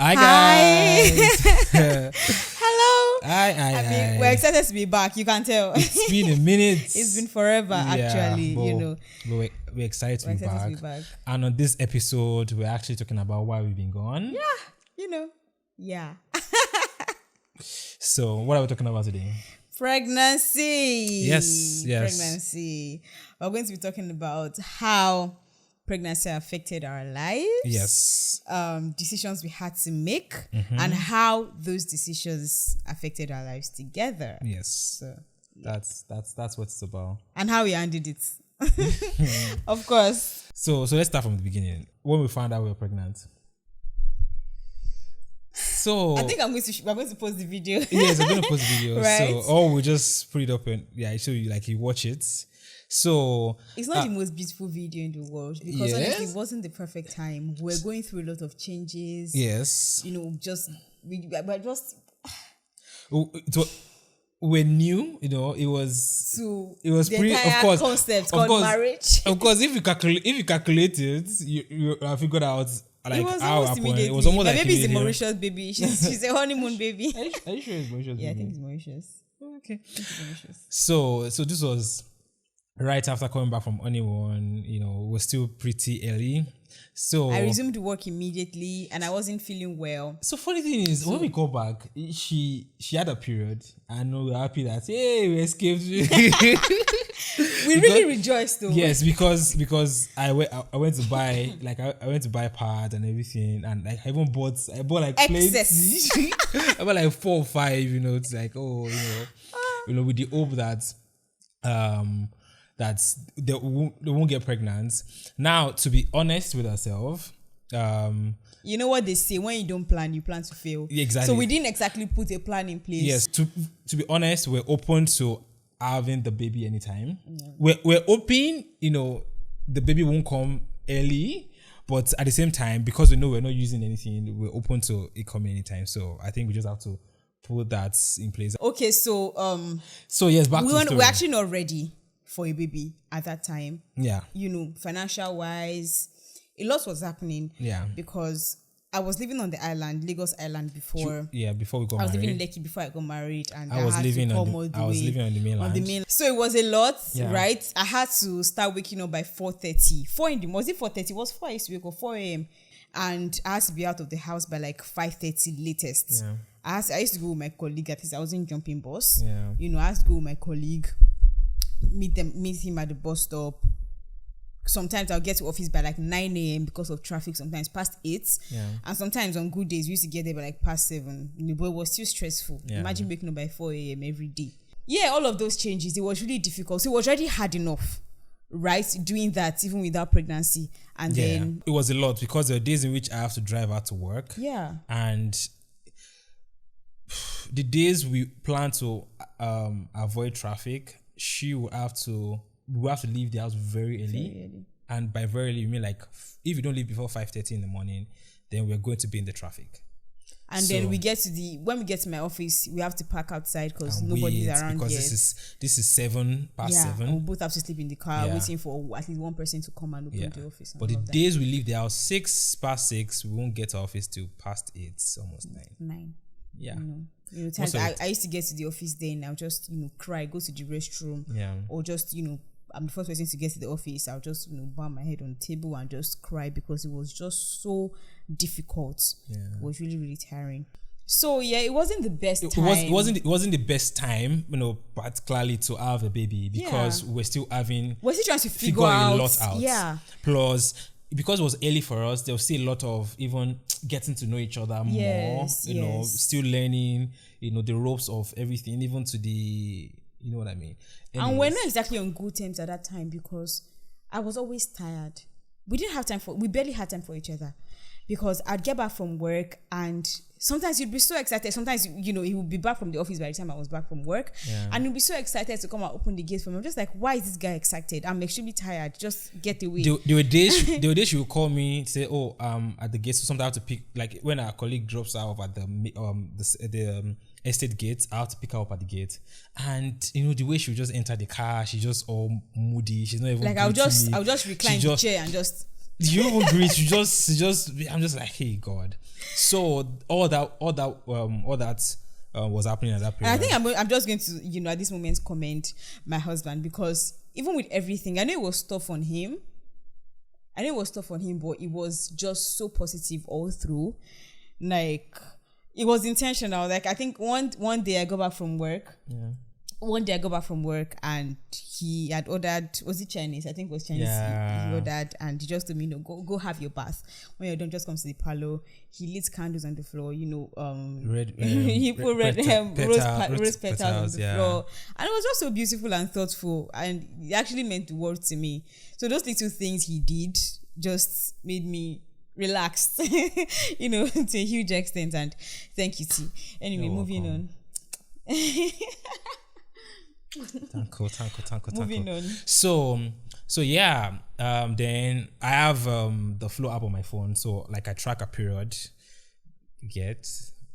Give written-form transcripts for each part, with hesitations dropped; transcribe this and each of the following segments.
Hi Hi. guys. Hello. Hi. We're excited to be back. You can tell. It's been a minute. It's been forever, actually. But we're excited to be back. And on this episode, we're actually talking about why we've been gone. Yeah. So, what are we talking about today? Pregnancy. Yes. Pregnancy. We're going to be talking about how pregnancy affected our lives. Yes. Decisions we had to make, and how those decisions affected our lives together. Yes. So That's what it's about. and how we handled it. Of course. So let's start from the beginning. When we found out we were pregnant. So I think we're going to post the video. Yes, I'm gonna post the video. Right. So we'll just put it up and show you, like, you watch it. So It's not the most beautiful video in the world because honestly, it wasn't the perfect time. We're going through a lot of changes. yes. We're just We're new, it was the pretty, entire of course, concept called marriage. Of course, if you calculate it, you figured out like It was how almost happened. immediately. It was almost My like baby is a immediate. Mauritius baby. She's a honeymoon baby. Are you sure it's Mauritius? Yeah, I baby? think it's Mauritius. Okay. It's Mauritius. So this was right after coming back from honeymoon. We're still pretty early. So I resumed work immediately and I wasn't feeling well. So funny thing is, when we go back, she had a period, and we're happy that we escaped. We really rejoiced though. Yes, because I went to buy I went to buy pads and everything, and like I bought like Excess. plates. I bought like 4 or 5. It's like with the hope that that they won't get pregnant. Now, to be honest with ourselves, you know what they say, when you don't plan, you plan to fail. Exactly. So we didn't exactly put a plan in place. Yes, to be honest, we're open to having the baby anytime. We're hoping, the baby won't come early, but at the same time, because we know we're not using anything, we're open to it coming anytime. So I think we just have to put that in place. Okay, so yes, back to the story. we're actually not ready for a baby at that time. Yeah. Financial wise, a lot was happening. Yeah. Because I was living on the island, Lagos Island, before. Before we got married. I was living in Lekki before I got married, and I was living on the mainland. So it was a lot, Yeah. right? I had to start waking up by 4:30. 4 in the was it 4:30? It was 4 I used to wake up 4 a.m. and I had to be out of the house by like 5:30 latest. Yeah. I used to go with my colleague. At least I wasn't jumping bus. Yeah. I used to go with my colleague, meet him at the bus stop. Sometimes I'll get to office by like 9 a.m. because of traffic, sometimes past 8. Yeah. And sometimes on good days, we used to get there by like past 7. But it was still stressful. Yeah. Imagine waking up by 4 a.m. every day. Yeah, all of those changes, it was really difficult. So it was already hard enough, right? Doing that even without pregnancy. And then it was a lot, because there are days in which I have to drive out to work. Yeah. And the days we plan to avoid traffic, we will have to leave the house very early. And by very early, you mean like if you don't leave before 5:30 in the morning, then we're going to be in the traffic. And then when we get to my office, we have to park outside because nobody's around because yet. This is 7 past 7. We both have to sleep in the car, waiting for at least one person to come and open the office. But the days we leave the house 6 past 6, we won't get to office till past 8, almost 9. 9. Yeah. Times I used to get to the office then, I'll just cry, go to the restroom, or just I'm the first person to get to the office. I'll just bang my head on the table and just cry because it was just so difficult. It was really, really tiring. So it wasn't the best time. It wasn't the best time, particularly to have a baby, because we're still trying to figure a lot out. Yeah. Plus, because it was early for us, there was still a lot of even getting to know each other more. Still learning, the ropes of everything, even to the, you know what I mean. Anyways. And we're not exactly on good terms at that time because I was always tired. We barely had time for each other, because I'd get back from work and sometimes you'd be so excited. Sometimes, he would be back from the office by the time I was back from work. Yeah. And you'd be so excited to come and open the gate for me. I'm just like, why is this guy excited? I'm extremely tired. Just get away. There were days she would call me, say, at the gate, so sometimes I have to pick, like when our colleague drops her off at the estate gate, I have to pick her up at the gate. And, the way she would just enter the car, she's just all moody. She's not even like, I'll just recline the chair and just You don't even greet. You just. I'm just like, hey God. So all that was happening at that period. And I think I'm just going to, at this moment commend my husband, because even with everything, I know it was tough on him. But it was just so positive all through. Like, it was intentional. Like, I think one day I go back from work. Yeah. One day I go back from work and he had ordered, was it Chinese? I think it was Chinese. Yeah. He ordered, and he just told me, go have your bath. When you're done, just come to the parlor. He lit candles on the floor, he put rose petals on the floor. And it was just so beautiful and thoughtful, and it actually meant the world to me. So those little things he did just made me relaxed, to a huge extent. And thank you, T. Anyway, You're moving welcome. on. Thank you. Moving on. So yeah, then I have the flow app on my phone, so like I track a period. Get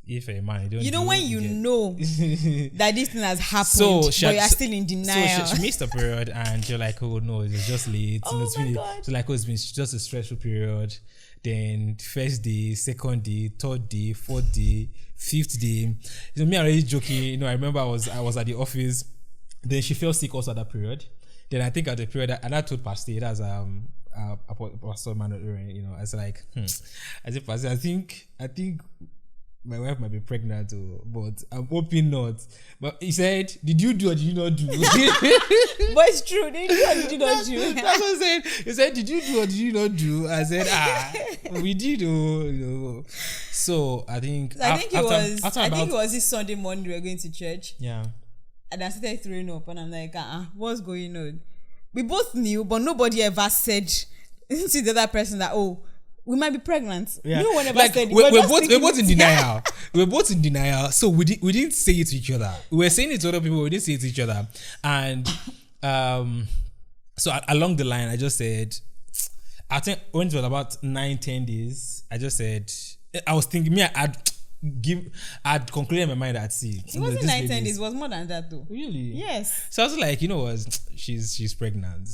if a man don't when you know that this thing has happened, but you are still in denial. So she missed a period, and you're like, oh no, it's just late. Oh it's my really, God. so like, oh, it's been just a stressful period. Then first day, second day, third day, fourth day, fifth day. Me already joking. I remember I was at the office. Then she fell sick also at that period. Then I think at the period, and I told Pastor, that's Pastor Manuel, I was like, I said, Pastor, I think my wife might be pregnant, but I'm hoping not. But he said, did you do or did you not do? But it's true. Did you or did you not do? That's what I said. He said, did you do or did you not do? I said, we did. So I think it was this Sunday morning we were going to church. Yeah. And I started throwing up, and I'm like, what's going on? We both knew, but nobody ever said to the other person that, we might be pregnant. Yeah. No one ever said it. We're both in denial. We're both in denial. So we didn't say it to each other. We were saying it to other people. We didn't say it to each other. And so along the line, I just said, I think when it was about 9-10 days, I just said, I was thinking, I'd concluded in my mind that it wasn't 9-10 days. It was more than that though. Really? Yes. So I was like, she's pregnant.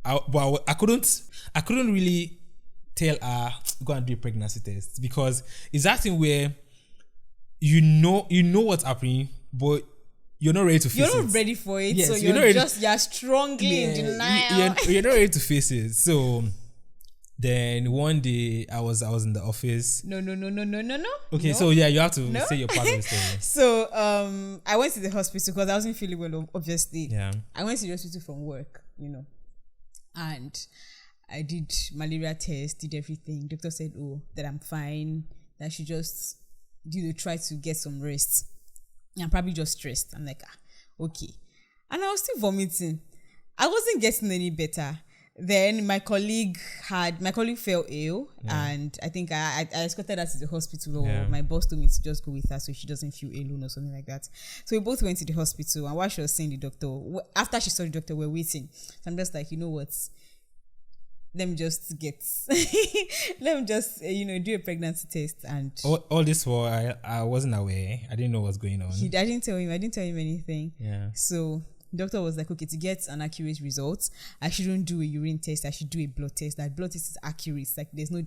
But I couldn't really tell her go and do a pregnancy test, because it's that thing where you know what's happening, but you're not ready to face it. You're not ready for it, yes, so you're strongly in denial. You're not ready to face it. So then one day I was in the office. No. Okay, no. so yeah, you have to say your part of the story. So I went to the hospital because I wasn't feeling well, obviously. Yeah. I went to the hospital from work, and I did malaria test, did everything. Doctor said, that I'm fine, that I should just try to get some rest. I'm probably just stressed. I'm like, okay. And I was still vomiting. I wasn't getting any better. Then my colleague fell ill, and I think I escorted her to the hospital, or my boss told me to just go with her so she doesn't feel alone or something like that. So we both went to the hospital, and while she was seeing the doctor, after she saw the doctor, we're waiting. So I'm just like, you know what? Let me just do a pregnancy test. And all this while I wasn't aware. I didn't know what's going on. I didn't tell him anything. Yeah. So doctor was like, okay, to get an accurate result, I shouldn't do a urine test, I should do a blood test. That blood test is accurate. It's like there's no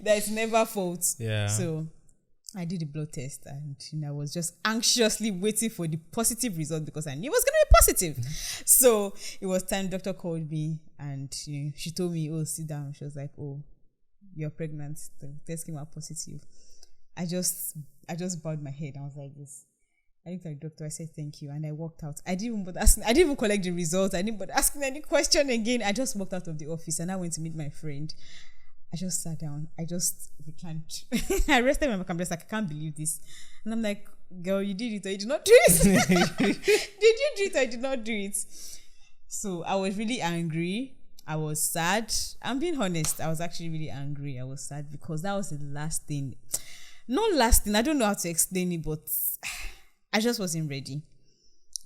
there's never fault. Yeah. So I did a blood test, and I was just anxiously waiting for the positive result because I knew it was going to be positive. Mm-hmm. So it was time. Doctor called me, and she told me, sit down. She was like, you're pregnant. The test came out positive. I just bowed my head. I was like this. I looked at the doctor. I said thank you, and I walked out. I didn't even collect the results. I didn't bother asking any question again. I just walked out of the office, and I went to meet my friend. I just sat down. I just reclined. I rested my back. I'm just like, I can't believe this. And I'm like, girl, you did it or you did not do it? Did you do it or you did not do it? So I was really angry. I was sad. I'm being honest. I was actually really angry. I was sad because that was the last thing. Not last thing. I don't know how to explain it, but I just wasn't ready.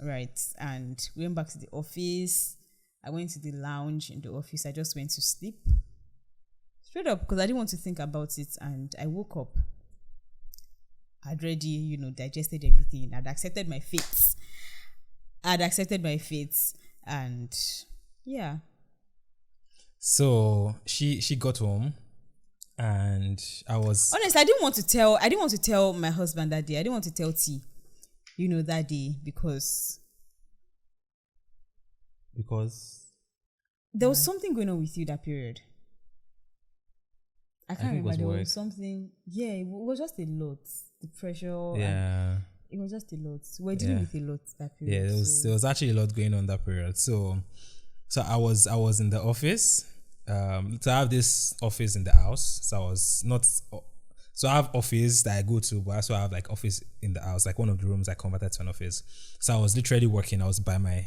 Right. And we went back to the office. I went to the lounge in the office. I just went to sleep. Straight up, because I didn't want to think about it, and I woke up. I'd already, digested everything. I'd accepted my fate. And yeah, So she got home, and I was honestly, I didn't want to tell my husband that day. I didn't want to tell T, that day because there was something going on with you that period. I can't remember. There was something. Yeah, it was just a lot. The pressure. Yeah. It was just a lot. We're dealing with a lot that period. Yeah, there was actually a lot going on that period. So I was in the office. So I have this office in the house. So I was not. So I have office that I go to, but I also have like office in the house. Like one of the rooms I converted to an office. So I was literally working. I was by my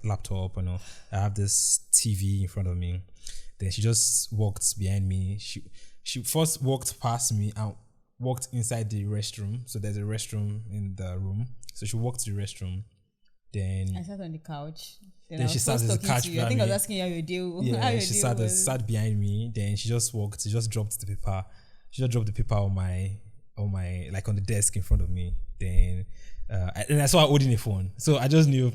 laptop. I have this TV in front of me. Then she just walked behind me. She first walked past me and walked inside the restroom. So there's a restroom in the room. So she walked to the restroom. Then I sat on the couch. Then she sat on the couch. I think I was asking how your day. Yeah, she sat behind me. Then she just walked. She just dropped the paper. She just dropped the paper on my like on the desk in front of me. Then and I saw her holding a phone. So I just knew.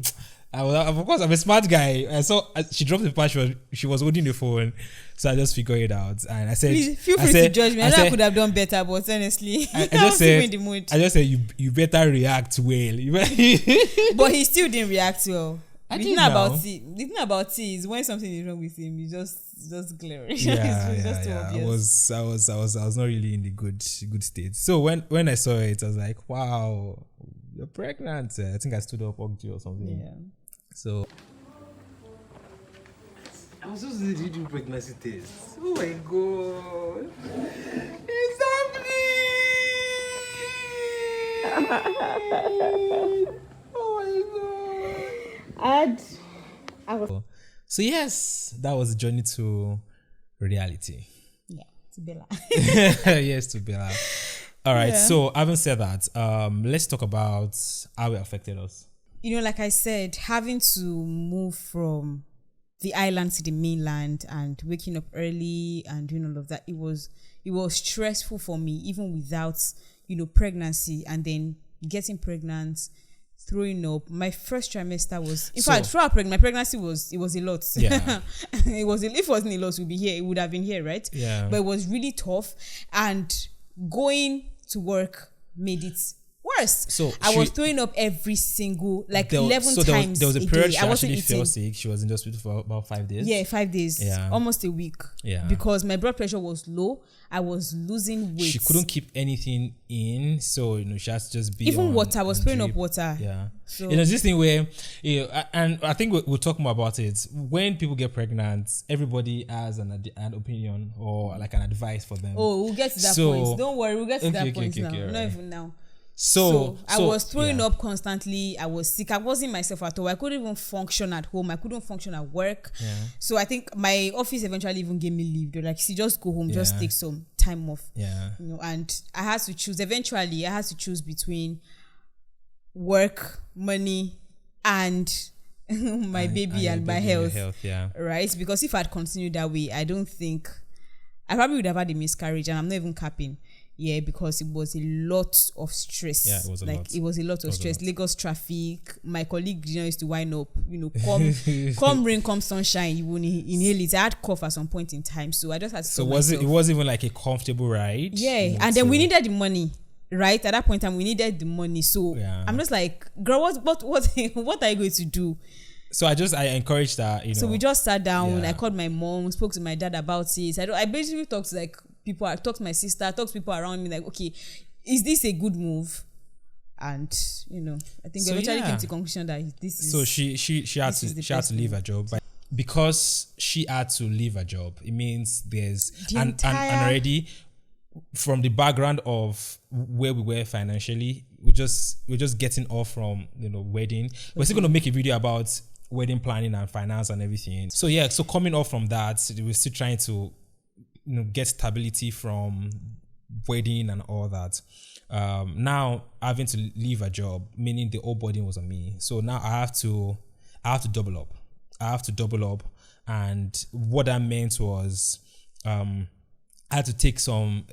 Of course, I'm a smart guy. I saw she dropped the paper. She was holding the phone, so I just figured it out. And I said, "Please feel free to judge me. I know I could have done better, but honestly, I just said, in the mood. I just said you better react well." But he still didn't react well. The thing about T is when something is wrong with him, you just glare. Yeah. I was not really in the good state. So when I saw it, I was like, "Wow, you're pregnant." I think I stood up, hugged you or something. Yeah. So I was supposed to do pregnancy tests. Oh my god. It's happening. Oh my god. So yes, that was the journey to reality. Yeah, to Bella. Yes, to Bella. All right. Yeah. So having said that, let's talk about how it affected us. Like I said, having to move from the island to the mainland and waking up early and doing all of that, it was stressful for me, even without pregnancy, and then getting pregnant, throwing up. My first trimester was, in fact, throughout my pregnancy was a lot. Yeah. If it wasn't a lot, it would have been here, right? Yeah. But it was really tough, and going to work made it worse. So I was throwing up every single 11 times. There was a period she I actually fell sick. She was in the hospital for about 5 days. Yeah, 5 days. Yeah. Almost a week. Yeah. Because my blood pressure was low. I was losing weight. She couldn't keep anything in, so she has to just be even water. I was throwing up water. Yeah. So there's this thing where and I think we'll talk more about it. When people get pregnant, everybody has an opinion or like an advice for them. Oh, we'll get to that point. Don't worry, we'll get to that point now. Right. Not even now. So I was throwing up constantly. I was sick. I wasn't myself at all. I couldn't even function at home. I couldn't function at work. Yeah. So I think my office eventually even gave me leave. They're like, see, just go home, just take some time off. Yeah. And I had to choose. Eventually, I had to choose between work, money, and my baby and my health. Yeah. Right? Because if I'd continued that way, I don't think I probably would have had a miscarriage, and I'm not even capping. Yeah, because it was a lot of stress. Yeah, it was a lot. It was a lot of stress. Lagos traffic. My colleague, used to wind up. Come rain, come sunshine. You will inhale it. I had cough at some point in time, so I just had to. So it was even like a comfortable ride? Yeah, and then we needed the money. Right at that point in time, we needed the money. So I'm just like, girl, what are you going to do? So I encouraged that. So we just sat down. I called my mom, spoke to my dad about it. I basically talked to people. I talked to my sister. I talked to people around me. Like, okay, is this a good move? And I think we eventually came to the conclusion that this is. So she had to leave her job, but because she had to leave her job, it means there's and already from the background of where we were financially, we're just getting off from wedding. We're still going to make a video about wedding planning and finance and everything. So so coming off from that, we're still trying to get stability from wedding and all that. Now having to leave a job, meaning the whole burden was on me. So now I have to double up. And what that meant was I had to take some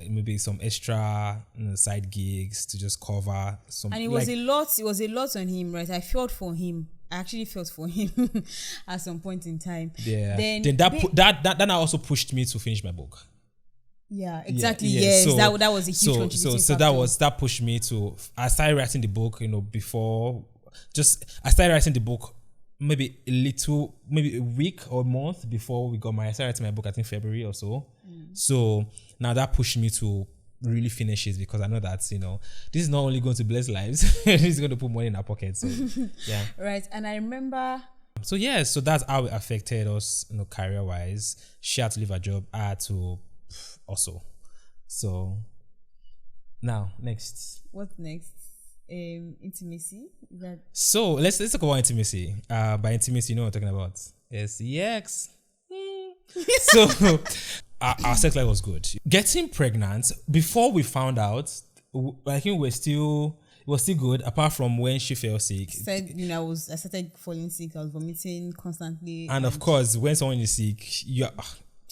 extra side gigs to just cover some. And it was a lot. It was a lot on him, right? I felt for him I actually felt for him at some point in time. Yeah. Then that now also pushed me to finish my book. Yeah, exactly. Yeah. Yes, So, that was a huge contributing so factor. that pushed me to. I started writing the book, before. I started writing the book maybe maybe a week or a month before we got married. I started writing my book, I think February or so. So now that pushed me to really finish it, because I know that this is not only going to bless lives, it's going to put money in our pockets. So yeah. Right, and I remember. So so that's how it affected us, career wise. She had to leave her job. I had to also. So now next. What next? Intimacy. So let's talk about intimacy. By intimacy, you know what I'm talking about. Sex. So our sex life was good. Getting pregnant before we found out, I think it was still good, apart from when she fell sick. I started falling sick. I was vomiting constantly. And of course, when someone is sick, you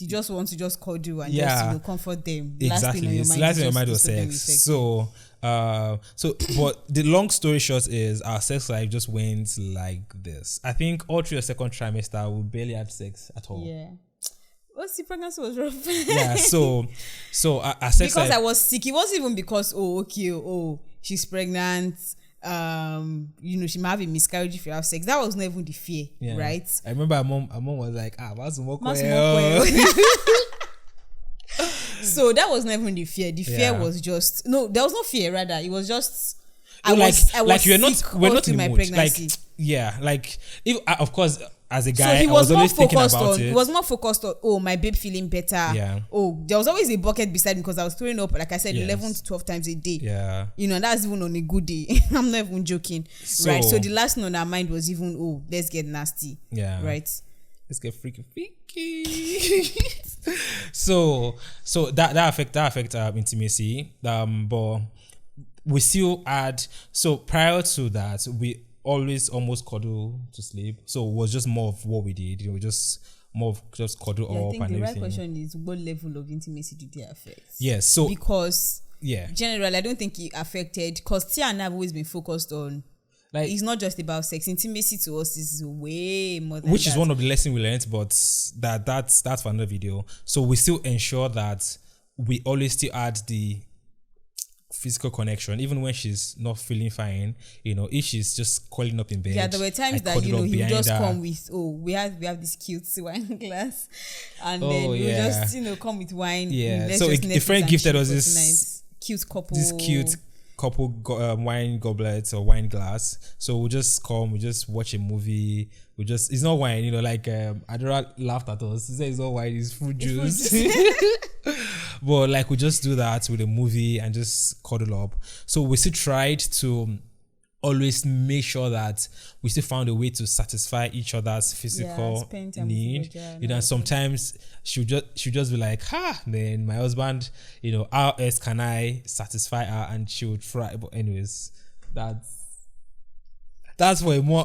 just want to just cuddle and just comfort them. Exactly. Last thing on your mind was sex. So, but the long story short is our sex life just went like this. I think all through the second trimester, we barely had sex at all. Yeah. The pregnancy was rough. Yeah. So our sex because life, I was sick. It wasn't even because she's pregnant. She might have a miscarriage if you have sex. That was not even the fear, right? I remember our mom was like, what's more So that was not even the fear. The fear was just there was no fear. Rather, it was just we're not in the mood. Pregnancy. If of course, as a guy, so he I was more always thinking focused about on. it. He was more focused on my babe feeling better. Yeah. There was always a bucket beside me because I was throwing up, like I said, Yes. 11 to 12 times a day. Yeah. And that's even on a good day. I'm not even joking. Right. So the last thing on our mind was even, let's get nasty. Yeah. Right. Let's get freaky. so that affect intimacy. But we still had, so prior to that, we always almost cuddle to sleep. So it was just more of what we did. Just more of just cuddle up I think and the everything. right question is, what level of intimacy did they affect? Yes. So because yeah, generally, I don't think it affected, because Tia and I have always been focused on, it's not just about sex. Intimacy to us is way more than which that. is one of the lessons we learned, but that's for another video. So we still ensure that we always still add the physical connection, even when she's not feeling fine. If she's just calling up in bed. Yeah, there were times that he would just come with, we have this cute wine glass, and then we would just come with wine. Yeah, so a friend gifted us this cute couple. This cute couple wine goblets or wine glass. So we just come, we just watch a movie. It's not wine, Adora laughed at us. He said it's not wine, it's fruit juice. But we just do that with a movie and just cuddle up. So we still tried to always make sure that we still found a way to satisfy each other's physical need. And sometimes she'll just be like, then my husband, how else can I satisfy her? And she would try. But anyways, that's for a more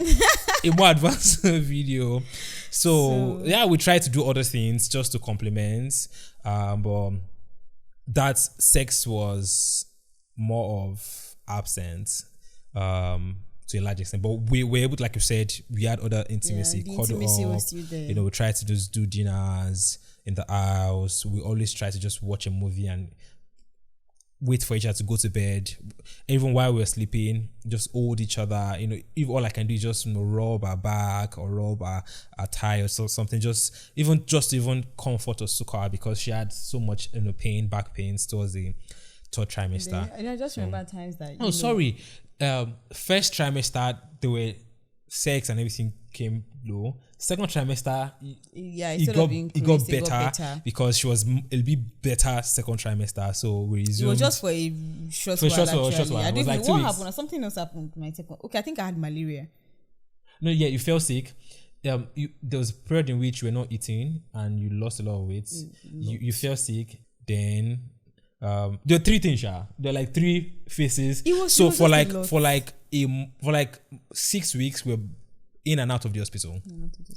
advanced video. So yeah, we try to do other things just to complement. But that sex was more of absent to a large extent. But we were able to, like you said, we had other intimacy, cuddle intimacy up. was still there. We tried to just do dinners in the house. We always try to just watch a movie and wait for each other to go to bed. Even while we're sleeping, just hold each other. If all I can do is just rub our back or rub our thigh or something, just even comfort or soothe her, because she had so much pain, back pains towards the third trimester. And I just remember times that sorry, first trimester there were sex and everything came low. Second trimester, it got better because she was a little bit better second trimester. So we resumed. It was just for a short while. I didn't know what happened. Or something else happened to my second. Okay, I think I had malaria. No, yeah, you fell sick. There was a period in which you were not eating and you lost a lot of weight. You fell sick. Then there are three things. There are like three phases. So for 6 weeks we're in and out of the hospital.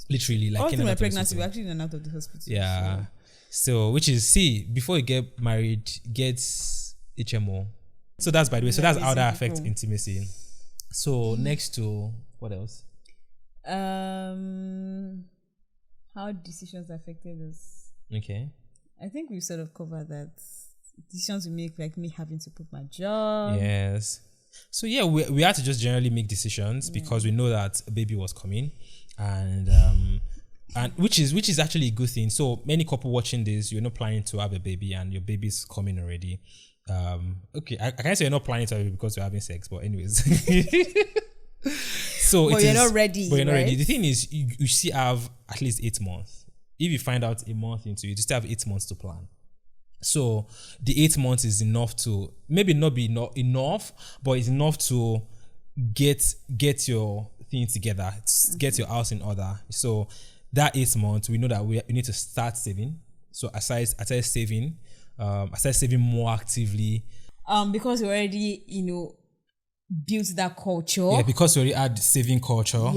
Literally, all through my pregnancy, we're actually in and out of the hospital. Yeah. So which is, before you get married, get HMO. So that's, by the way, so that's how that affects intimacy. So next to what else? How decisions affected us. Okay. I think we've sort of covered that. Decisions we make, like me having to put my job. Yes. So yeah, we had to just generally make decisions because we know that a baby was coming, and which is actually a good thing. So many couple watching this, you're not planning to have a baby, and your baby's coming already. Okay, I can't say you're not planning to have a baby because you're having sex, but anyways. So But you're not ready. But you're not right? ready. The thing is, you still have at least 8 months. If you find out a month into it, you still have 8 months to plan. So the 8 months is enough to maybe not be enough, but it's enough to get your things together, get your house in order. So that 8 months, we know that we need to start saving. So I started saving more actively. Because we already, built that culture. Yeah, because we already had saving culture,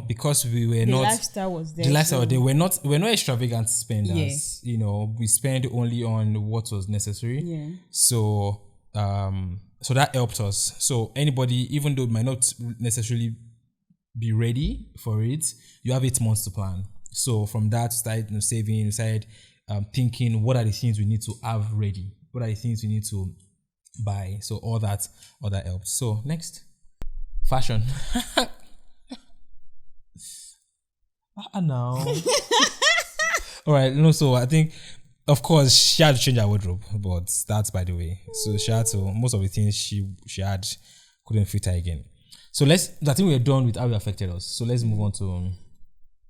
because we were The not lifestyle was there. the lifestyle so- there. We're not extravagant spenders. We spend only on what was necessary. Yeah. So so that helped us. So anybody, even though it might not necessarily be ready for it, you have 8 months to plan. So from that, start saving, started thinking, what are the things we need to have ready? What are the things we need to buy? So all that helps. So next, fashion. No. All right. No. So I think, of course, she had to change her wardrobe, but that's by the way. So she had to, most of the things she had couldn't fit her again. So I think we're done with how it affected us. So let's move on to.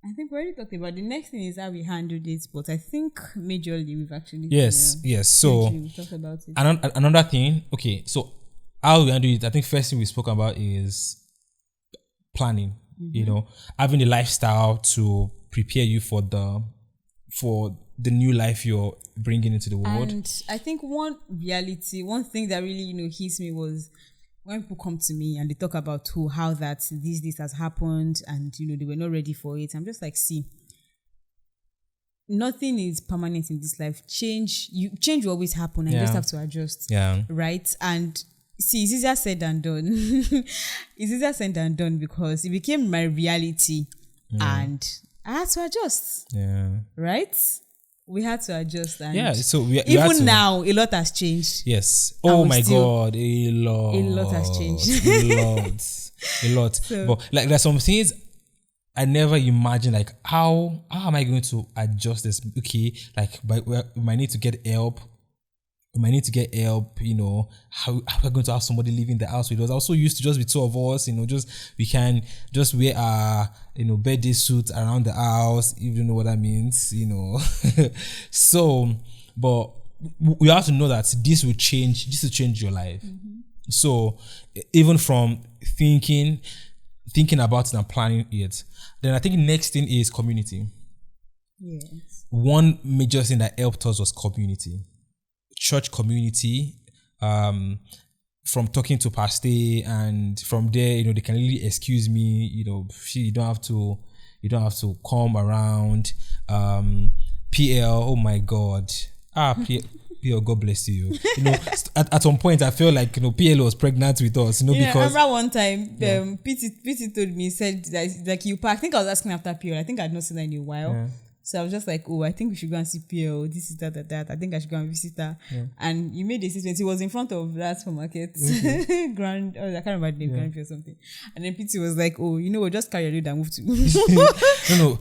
I think we already talked about the next thing is how we handled it, but I think majorly we've actually Yes. So we talked about it. another thing. Okay. So how we handle it, I think first thing we spoke about is planning. Having a lifestyle to prepare you for the new life you're bringing into the world. And I think one thing that really, hits me was when people come to me and they talk about how that this has happened and, they were not ready for it. I'm just like, see, nothing is permanent in this life. Change will always happen and you just have to adjust. Yeah. Right? And see, it's easier said than done. It's easier said than done because it became my reality and I had to adjust. Yeah. Right? We had to adjust. And Yeah. So we even had to, now, a lot has changed. Yes. And Oh we my still- God. A lot has changed. A lot. But like there's some things I never imagined, like how am I going to adjust this? Okay, like we might need to get help. How we're going to have somebody live in the house with us. I also used to just be 2 of us, we can just wear our, birthday suits around the house, if you know what that means, So, but we have to know that this will change your life. Mm-hmm. So, even from thinking about it and planning it, then I think next thing is community. Yes. One major thing that helped us was community. Church community, from talking to Pastor, and from there, they can really excuse me. You don't have to come around. PL, oh my God, PL, God bless you. At some point, I feel like PL was pregnant with us. Because I remember one time, PT told me, said that like you pack. I think I was asking after PL. I think I'd not seen her in a while. Yeah. So I was just like, I think we should go and see PL. This is that. I think I should go and visit her. Yeah. And you made a statement. He was in front of that supermarket. Mm-hmm. I can't remember the name, Grand or something. And then PT was like, we'll just carry a load and move to. No.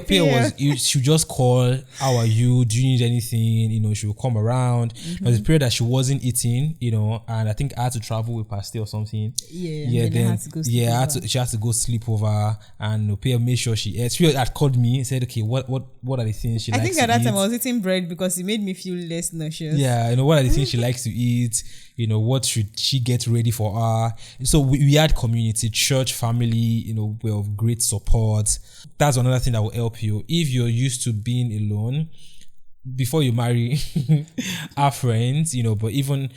PL was, she would just call, how are you? Do you need anything? She would come around. Mm-hmm. There was a period that she wasn't eating, and I think I had to travel with Pastor or something. Yeah. Then I had to go sleep over. She had to go sleep over, and PL made sure she ate. PL had called me and said, okay, what are the things she likes to eat? I think at that time I was eating bread because it made me feel less nauseous. Yeah, what are the things she likes to eat? What should she get ready for her? So we had community, church, family, were of great support. That's another thing that will help you. If you're used to being alone, before you marry, have friends, but even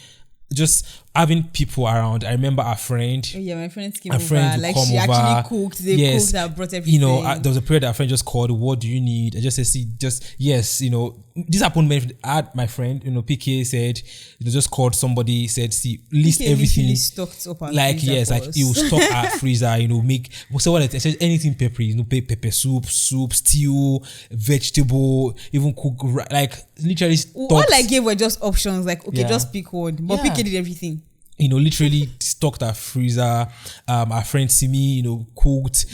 just having people around. I remember our friend. Oh yeah, my friends came My over. friends would Like come she over. actually cooked. They cooked and brought everything. You know, there was a period that a friend just called. What do you need? I just said, see, just yes. You know, this happened when I had my friend. You know, PK said, you know, just called somebody. Said, see, list PK everything. Stocked up Like yes, like you stock at freezer. You know, make so what it says anything peppery. You know, pepper soup, stew, vegetable, even cook like literally. All I gave were just options. Like okay, just pick one. But PK did everything. You know, literally stocked our freezer. Our friend Simi, you know, cooked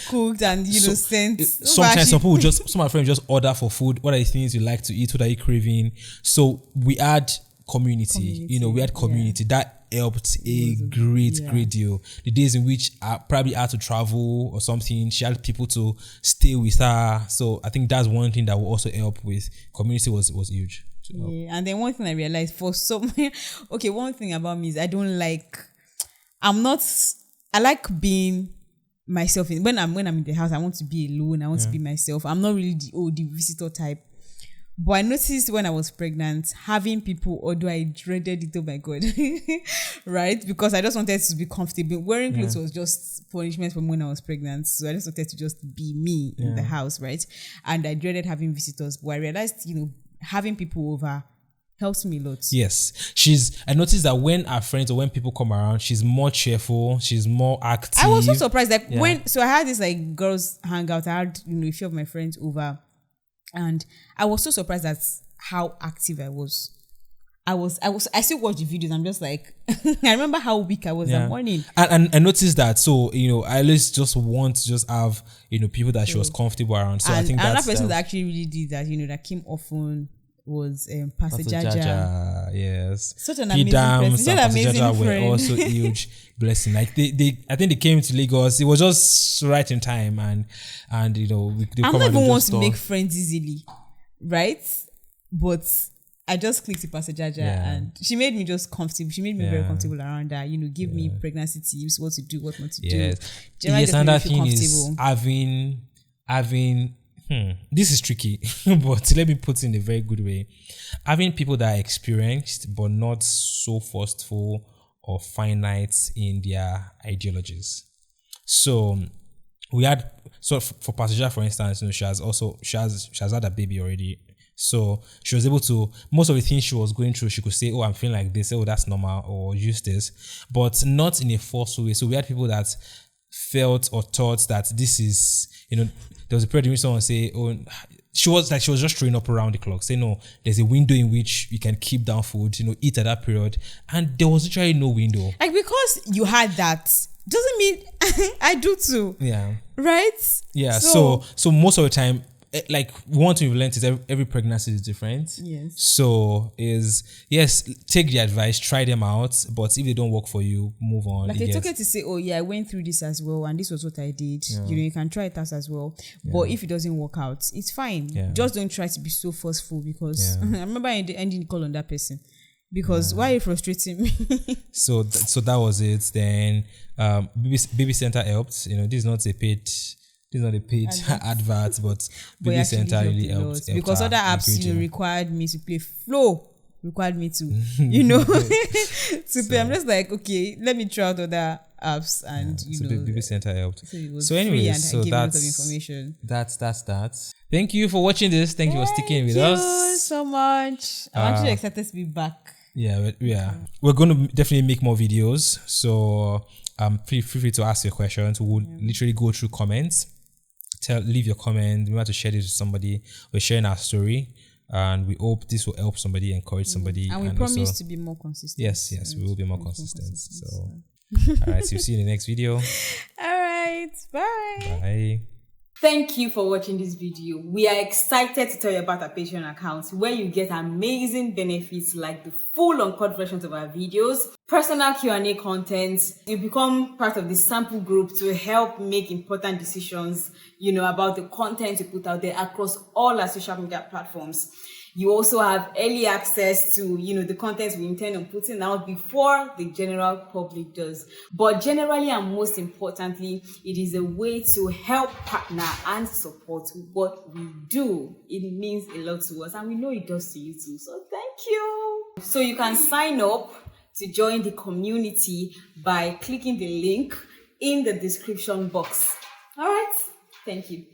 and you know sent. Sometimes some of my friends just order for food. What are the things you like to eat? What are you craving? So we had community. You know, we had community that helped a great deal. The days in which I probably had to travel or something, she had people to stay with her. So I think that's one thing that will also help with community was huge. Yeah, and then one thing I realized one thing about me is I like being myself. When I'm in the house, I want to be alone. I want to be myself. I'm not really the visitor type. But I noticed when I was pregnant, having people, although I dreaded it, oh my God, right? Because I just wanted to be comfortable. Wearing clothes was just punishment from when I was pregnant. So I just wanted to just be me in the house, right? And I dreaded having visitors. But I realized, you know, having people over helps me a lot. Yes. I noticed that when our friends or when people come around, she's more cheerful, she's more active. I was so surprised. Like so I had this like girls hangout. I had, you know, a few of my friends over and I was so surprised at how active I was. I still watch the videos. I'm just like, I remember how weak I was that morning. And I noticed that. So, you know, I always just want to just have, you know, people that she was comfortable around. So I think another person that actually really did that, you know, that came often was Pastor Jaja. Yes. Such an amazing person. Such an amazing friend. Were also huge blessing. Like I think they came to Lagos. It was just right in time and you know, I'm not even want to make friends easily, right? But I just clicked with Pastor Jaja and she made me just comfortable. She made me very comfortable around her. You know, give me pregnancy tips, what to do, what not to do. Yes, another thing is having this is tricky, but let me put it in a very good way. Having people that are experienced but not so forceful or finite in their ideologies. So for Pastor Jaja, for instance, you know, she has had a baby already. So she was able to, most of the things she was going through, she could say, oh, I'm feeling like this, oh, that's normal, or use this, but not in a forceful way. So we had people that felt or thought that this is, you know, there was a period in which someone say, oh, she was just throwing up around the clock. Say, no, there's a window in which you can keep down food, you know, eat at that period. And there was literally no window. Like, because you had that, doesn't mean I do too. Yeah. Right? Yeah. So most of the time, like one thing we've learned is every pregnancy is different. Yes. So take the advice, try them out, but if they don't work for you, move on. Like it's okay to say, oh yeah, I went through this as well, and this was what I did. You know, you can try it out as well. But if it doesn't work out, it's fine. Just don't try to be so forceful because I remember ending the call on that person. Because why are you frustrating me? So that was it. Then baby center helped. You know, this is not a paid advert, but Baby Center really helped because other apps, you know, required me to play Flow, required me to, you know, to play. I'm just like, okay, let me try out other apps, and you know, Baby Center helped. So anyway, so that's of information. That's that. Thank you for watching this. Thank you for sticking with us. Thank you so much. I'm actually excited to be back. Yeah. We're going to definitely make more videos. So feel free to ask your questions. We'll literally go through comments. Leave your comment. We want to share this with somebody. We're sharing our story, and we hope this will help somebody, encourage somebody. And we promise to be more consistent. Yes, we will be more consistent. So, all right, so see you in the next video. All right, bye. Bye. Thank you for watching this video. We are excited to tell you about our Patreon account where you get amazing benefits like the full uncut versions of our videos, personal Q&A content. You become part of the sample group to help make important decisions, you know, about the content you put out there across all our social media platforms. You also have early access to, you know, the content we intend on putting out before the general public does. But generally and most importantly, it is a way to help partner and support what we do. It means a lot to us, and we know it does to you too. So thank you. So you can sign up to join the community by clicking the link in the description box. All right. Thank you.